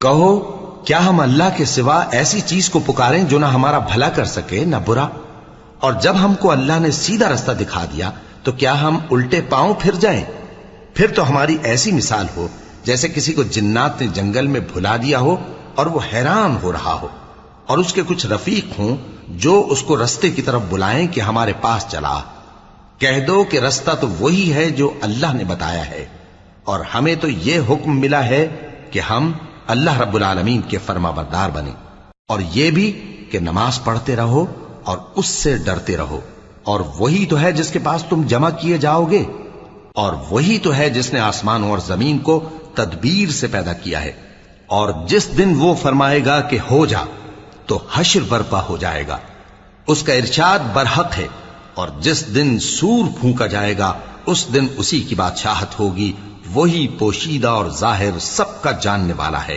कहो, क्या हम अल्लाह के सिवा ऐसी चीज को पुकारें जो ना हमारा भला कर सके ना बुरा? और जब हमको अल्लाह ने सीधा रास्ता दिखा दिया तो क्या हम उल्टे पांव फिर जाएं? फिर तो हमारी ऐसी मिसाल हो जैसे किसी को जिन्नात ने जंगल में भुला दिया हो और वो हैरान हो रहा हो, और उसके कुछ रफीक हों जो उसको रास्ते की तरफ बुलाएं कि हमारे पास चला। कह दो कि रास्ता तो वही है जो अल्लाह ने बताया है, और हमें तो यह हुक्म मिला है कि हम अल्लाह रब्बुल आलमीन के फरमाबरदार बने, और यह भी कि नमाज पढ़ते रहो और उससे डरते रहो। और वही तो है जिसके पास तुम जमा किए जाओगे, और वही तो है जिसने आसमान और जमीन को तदबीर से पैदा किया है। और जिस दिन वो फरमाएगा कि हो जा, तो हश्र बर्पा हो जाएगा, उसका इरशाद बरहक है। और जिस दिन सूर फूंका जाएगा उस दिन उसी की बादशाहत होगी, वही पोशीदा और जाहिर सबका जानने वाला है।